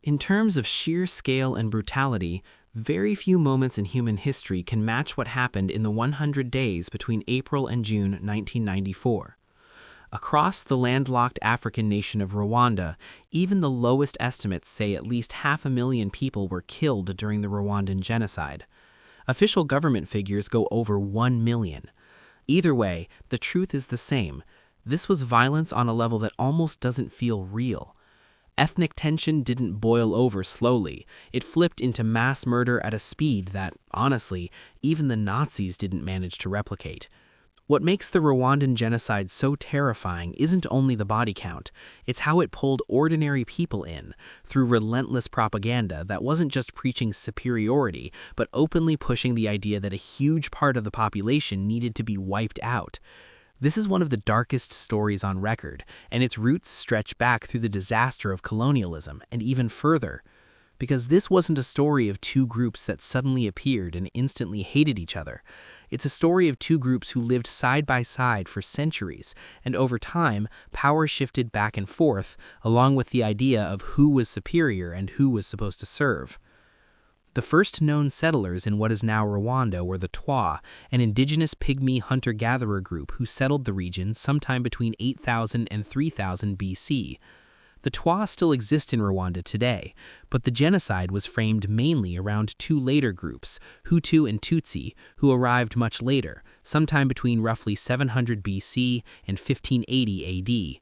In terms of sheer scale and brutality, very few moments in human history can match what happened in the 100 days between April and June 1994. Across the landlocked African nation of Rwanda, even the lowest estimates say at least 500,000 people were killed during the Rwandan genocide. Official government figures go over 1 million. Either way, the truth is the same. This was violence on a level that almost doesn't feel real. Ethnic tension didn't boil over slowly. It flipped into mass murder at a speed that, honestly, even the Nazis didn't manage to replicate. What makes the Rwandan genocide so terrifying isn't only the body count, it's how it pulled ordinary people in, through relentless propaganda that wasn't just preaching superiority, but openly pushing the idea that a huge part of the population needed to be wiped out. This is one of the darkest stories on record, and its roots stretch back through the disaster of colonialism, and even further. Because this wasn't a story of two groups that suddenly appeared and instantly hated each other. It's a story of two groups who lived side by side for centuries, and over time, power shifted back and forth, along with the idea of who was superior and who was supposed to serve. The first known settlers in what is now Rwanda were the Twa, an indigenous pygmy hunter-gatherer group who settled the region sometime between 8,000 and 3,000 BC. The Twa still exist in Rwanda today, but the genocide was framed mainly around two later groups, Hutu and Tutsi, who arrived much later, sometime between roughly 700 BC and 1580 AD.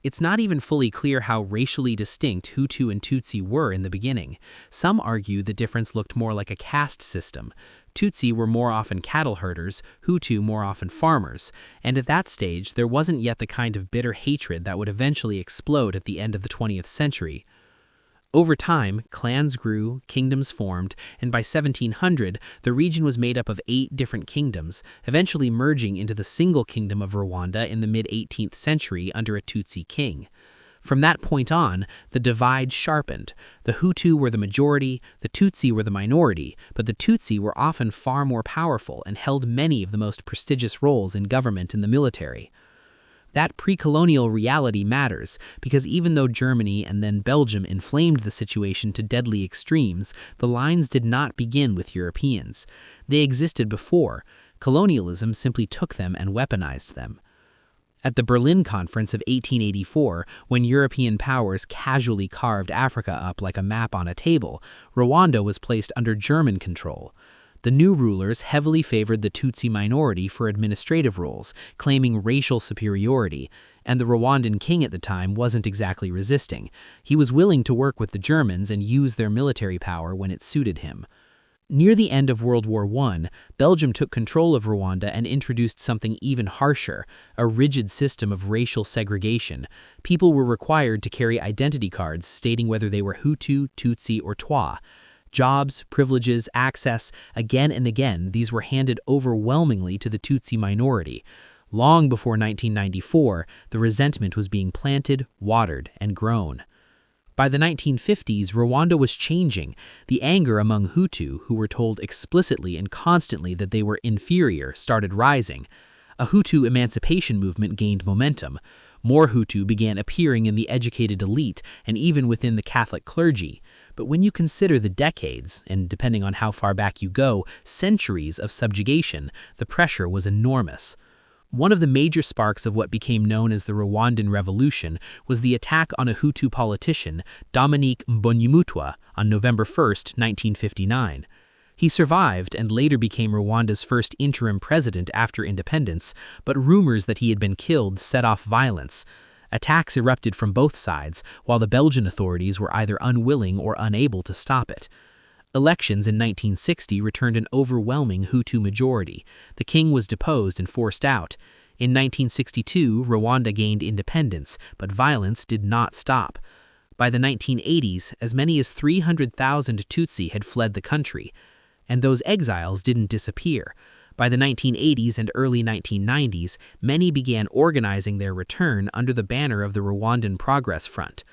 It's not even fully clear how racially distinct Hutu and Tutsi were in the beginning. Some argue the difference looked more like a caste system. Tutsi were more often cattle herders, Hutu more often farmers, and at that stage there wasn't yet the kind of bitter hatred that would eventually explode at the end of the 20th century. Over time, clans grew, kingdoms formed, and by 1700, the region was made up of 8 different kingdoms, eventually merging into the single kingdom of Rwanda in the mid-18th century under a Tutsi king. From that point on, the divide sharpened. The Hutu were the majority, the Tutsi were the minority, but the Tutsi were often far more powerful and held many of the most prestigious roles in government and the military. That pre-colonial reality matters, because even though Germany and then Belgium inflamed the situation to deadly extremes, the lines did not begin with Europeans. They existed before. Colonialism simply took them and weaponized them. At the Berlin Conference of 1884, when European powers casually carved Africa up like a map on a table, Rwanda was placed under German control. The new rulers heavily favored the Tutsi minority for administrative roles, claiming racial superiority, and the Rwandan king at the time wasn't exactly resisting. He was willing to work with the Germans and use their military power when it suited him. Near the end of World War I, Belgium took control of Rwanda and introduced something even harsher, a rigid system of racial segregation. People were required to carry identity cards stating whether they were Hutu, Tutsi, or Twa. Jobs, privileges, access, again and again, these were handed overwhelmingly to the Tutsi minority. Long before 1994, the resentment was being planted, watered, and grown. By the 1950s, Rwanda was changing. The anger among Hutu, who were told explicitly and constantly that they were inferior, started rising. A Hutu emancipation movement gained momentum. More Hutu began appearing in the educated elite and even within the Catholic clergy. But when you consider the decades, and depending on how far back you go, centuries of subjugation, the pressure was enormous. One of the major sparks of what became known as the Rwandan Revolution was the attack on a Hutu politician, Dominique Mbonyumutwa, on November 1, 1959. He survived and later became Rwanda's first interim president after independence, but rumors that he had been killed set off violence. Attacks erupted from both sides, while the Belgian authorities were either unwilling or unable to stop it. Elections in 1960 returned an overwhelming Hutu majority. The king was deposed and forced out. In 1962, Rwanda gained independence, but violence did not stop. By the 1980s, as many as 300,000 Tutsi had fled the country. And those exiles didn't disappear. By the 1980s and early 1990s, many began organizing their return under the banner of the Rwandan Progress Front.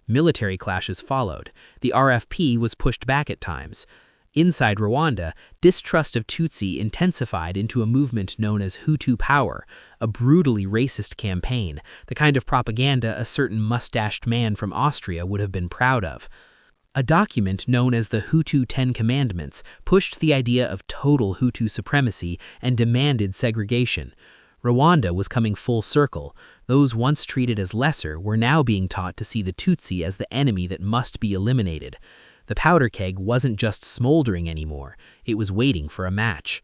Military clashes followed. The RFP was pushed back at times. Inside Rwanda, distrust of Tutsi intensified into a movement known as Hutu Power, a brutally racist campaign, the kind of propaganda a certain mustached man from Austria would have been proud of. A document known as the Hutu Ten Commandments pushed the idea of total Hutu supremacy and demanded segregation. Rwanda was coming full circle. Those once treated as lesser were now being taught to see the Tutsi as the enemy that must be eliminated. The powder keg wasn't just smoldering anymore, it was waiting for a match.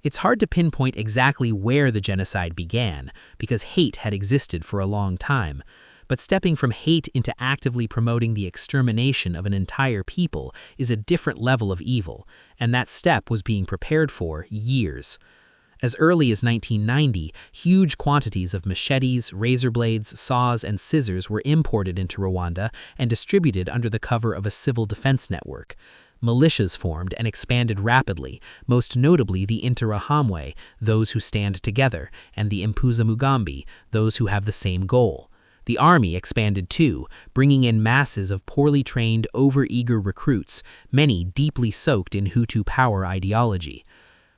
It's hard to pinpoint exactly where the genocide began, because hate had existed for a long time. But stepping from hate into actively promoting the extermination of an entire people is a different level of evil, and that step was being prepared for years. As early as 1990, huge quantities of machetes, razor blades, saws, and scissors were imported into Rwanda and distributed under the cover of a civil defense network. Militias formed and expanded rapidly, most notably the Interahamwe, those who stand together, and the Impuzamugambi, those who have the same goal. The army expanded too, bringing in masses of poorly trained, over-eager recruits, many deeply soaked in Hutu Power ideology.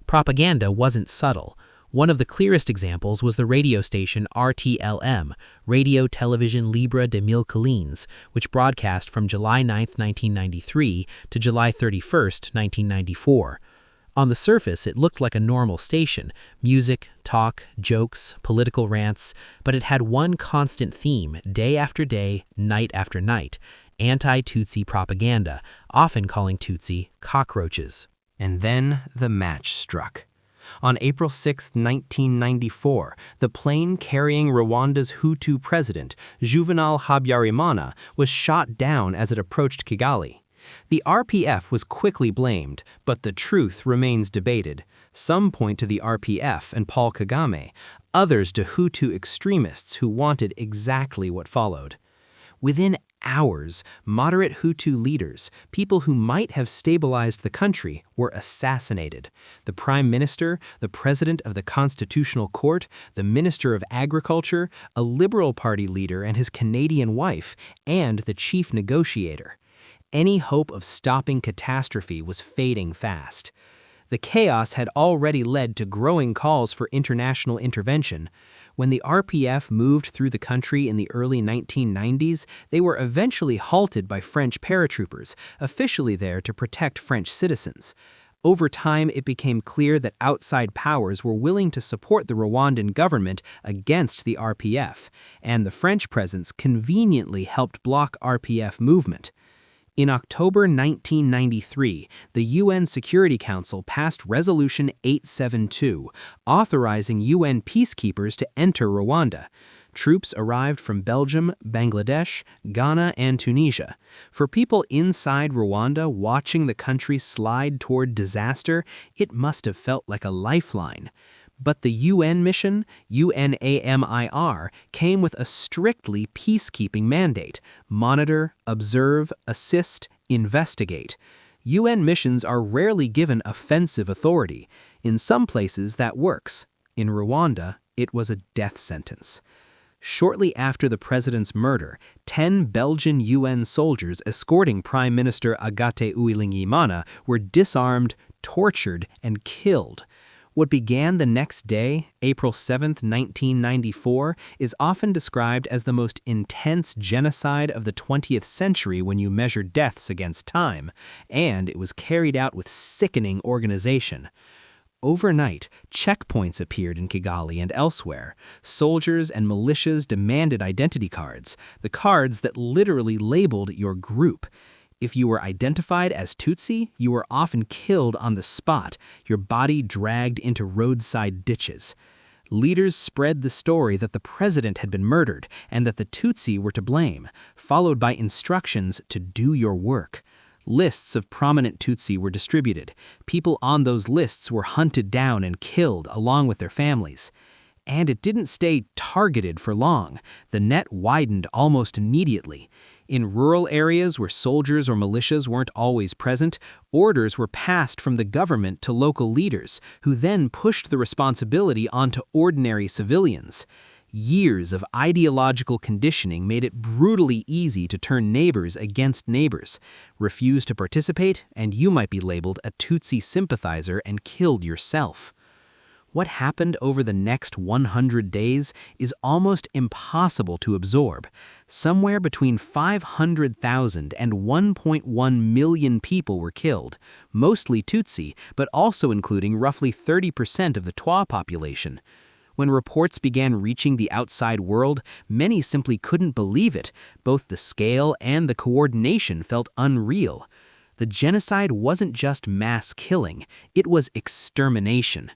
Propaganda wasn't subtle. One of the clearest examples was the radio station RTLM, Radio Television Libre de Mille Collines, which broadcast from July 9, 1993 to July 31, 1994. On the surface, it looked like a normal station: music, talk, jokes, political rants, but it had one constant theme, day after day, night after night: anti-Tutsi propaganda, often calling Tutsi cockroaches. And then the match struck. On April 6, 1994, the plane carrying Rwanda's Hutu president, Juvenal Habyarimana, was shot down as it approached Kigali. The RPF was quickly blamed, but the truth remains debated. Some point to the RPF and Paul Kagame, others to Hutu extremists who wanted exactly what followed. Within hours, moderate Hutu leaders, people who might have stabilized the country, were assassinated. The Prime Minister, the President of the Constitutional Court, the Minister of Agriculture, a Liberal Party leader and his Canadian wife, and the chief negotiator. Any hope of stopping catastrophe was fading fast. The chaos had already led to growing calls for international intervention. When the RPF moved through the country in the early 1990s, they were eventually halted by French paratroopers, officially there to protect French citizens. Over time, it became clear that outside powers were willing to support the Rwandan government against the RPF, and the French presence conveniently helped block RPF movement. In October 1993, the UN Security Council passed Resolution 872, authorizing UN peacekeepers to enter Rwanda. Troops arrived from Belgium, Bangladesh, Ghana, and Tunisia. For people inside Rwanda watching the country slide toward disaster, it must have felt like a lifeline. But the UN mission, UNAMIR, came with a strictly peacekeeping mandate: monitor, observe, assist, investigate. UN missions are rarely given offensive authority. In some places that works. In Rwanda, it was a death sentence. Shortly after the president's murder, 10 Belgian UN soldiers escorting Prime Minister Agathe Uwilingiyimana were disarmed, tortured, and killed. What began the next day, April 7, 1994, is often described as the most intense genocide of the 20th century when you measure deaths against time, and it was carried out with sickening organization. Overnight, checkpoints appeared in Kigali and elsewhere. Soldiers and militias demanded identity cards, the cards that literally labeled your group. If you were identified as Tutsi, you were often killed on the spot, your body dragged into roadside ditches. Leaders spread the story that the president had been murdered and that the Tutsi were to blame, followed by instructions to do your work. Lists of prominent Tutsi were distributed. People on those lists were hunted down and killed along with their families. And it didn't stay targeted for long. The net widened almost immediately. In rural areas where soldiers or militias weren't always present, orders were passed from the government to local leaders, who then pushed the responsibility onto ordinary civilians. Years of ideological conditioning made it brutally easy to turn neighbors against neighbors. Refuse to participate, and you might be labeled a Tutsi sympathizer and killed yourself. What happened over the next 100 days is almost impossible to absorb. Somewhere between 500,000 and 1.1 million people were killed, mostly Tutsi, but also including roughly 30% of the Twa population. When reports began reaching the outside world, many simply couldn't believe it. Both the scale and the coordination felt unreal. The genocide wasn't just mass killing, it was extermination.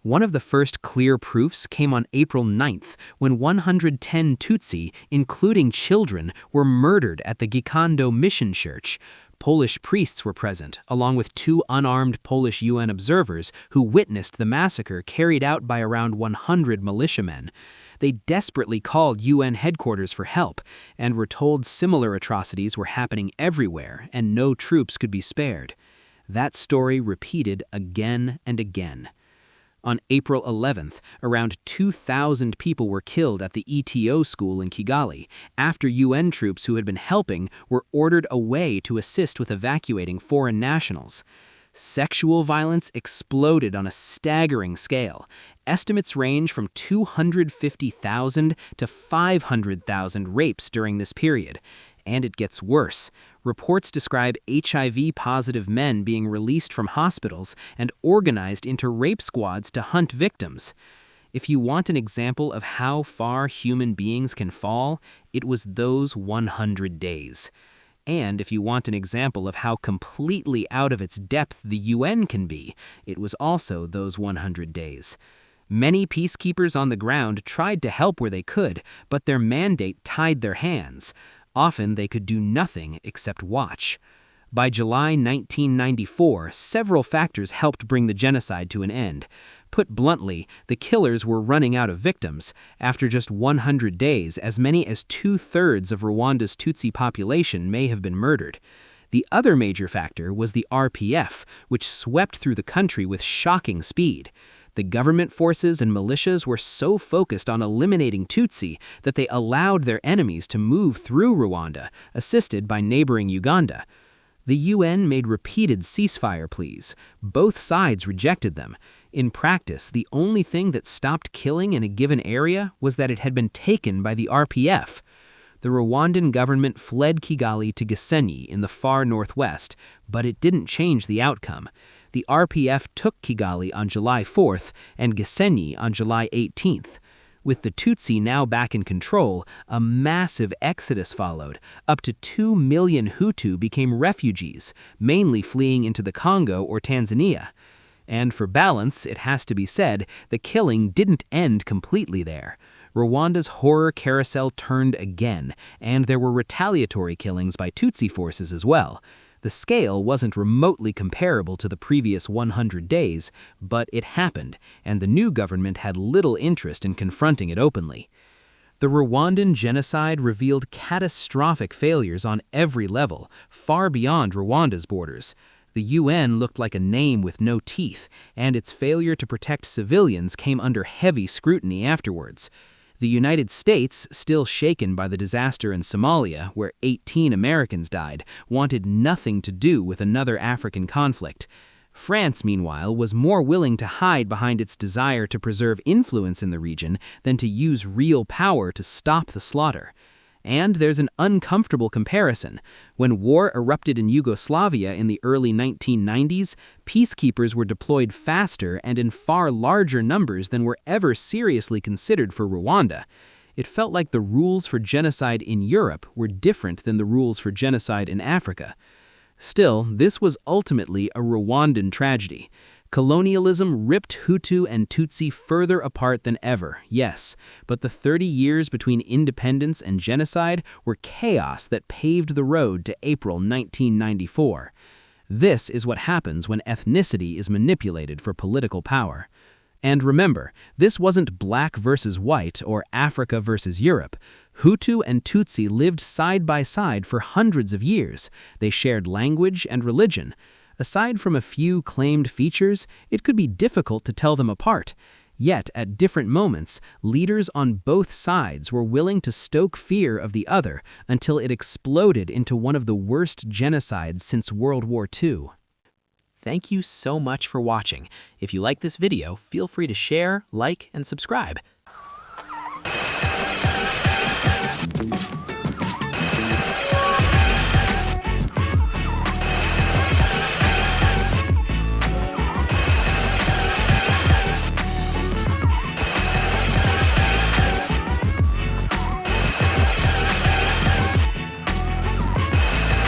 One of the first clear proofs came on April 9th, when 110 Tutsi, including children, were murdered at the Gikondo Mission Church. Polish priests were present, along with 2 unarmed Polish UN observers who witnessed the massacre carried out by around 100 militiamen. They desperately called UN headquarters for help, and were told similar atrocities were happening everywhere and no troops could be spared. That story repeated again and again. On April 11th, around 2,000 people were killed at the ETO school in Kigali, after UN troops who had been helping were ordered away to assist with evacuating foreign nationals. Sexual violence exploded on a staggering scale. Estimates range from 250,000 to 500,000 rapes during this period. And it gets worse. Reports describe HIV-positive men being released from hospitals and organized into rape squads to hunt victims. If you want an example of how far human beings can fall, it was those 100 days. And if you want an example of how completely out of its depth the UN can be, it was also those 100 days. Many peacekeepers on the ground tried to help where they could, but their mandate tied their hands. Often they could do nothing except watch. By July 1994, several factors helped bring the genocide to an end. Put bluntly, the killers were running out of victims. After just 100 days, as many as 2/3 of Rwanda's Tutsi population may have been murdered. The other major factor was the RPF, which swept through the country with shocking speed. The government forces and militias were so focused on eliminating Tutsi that they allowed their enemies to move through Rwanda, assisted by neighboring Uganda. The UN made repeated ceasefire pleas. Both sides rejected them. In practice, the only thing that stopped killing in a given area was that it had been taken by the RPF. The Rwandan government fled Kigali to Gisenyi in the far northwest, but it didn't change the outcome. The RPF took Kigali on July 4th and Gisenyi on July 18th. With the Tutsi now back in control, a massive exodus followed. Up to 2 million Hutu became refugees, mainly fleeing into the Congo or Tanzania. And for balance, it has to be said, the killing didn't end completely there. Rwanda's horror carousel turned again, and there were retaliatory killings by Tutsi forces as well. The scale wasn't remotely comparable to the previous 100 days, but it happened, and the new government had little interest in confronting it openly. The Rwandan genocide revealed catastrophic failures on every level, far beyond Rwanda's borders. The UN looked like a name with no teeth, and its failure to protect civilians came under heavy scrutiny afterwards. The United States, still shaken by the disaster in Somalia, where 18 Americans died, wanted nothing to do with another African conflict. France, meanwhile, was more willing to hide behind its desire to preserve influence in the region than to use real power to stop the slaughter. And there's an uncomfortable comparison. When war erupted in Yugoslavia in the early 1990s, peacekeepers were deployed faster and in far larger numbers than were ever seriously considered for Rwanda. It felt like the rules for genocide in Europe were different than the rules for genocide in Africa. Still, this was ultimately a Rwandan tragedy. Colonialism ripped Hutu and Tutsi further apart than ever, yes, but the 30 years between independence and genocide were chaos that paved the road to April 1994. This is what happens when ethnicity is manipulated for political power. And remember, this wasn't black versus white or Africa versus Europe. Hutu and Tutsi lived side by side for hundreds of years. They shared language and religion. Aside from a few claimed features, it could be difficult to tell them apart. Yet, at different moments, leaders on both sides were willing to stoke fear of the other until it exploded into one of the worst genocides since World War II. Thank you so much for watching. If you like this video, feel free to share, like, and subscribe.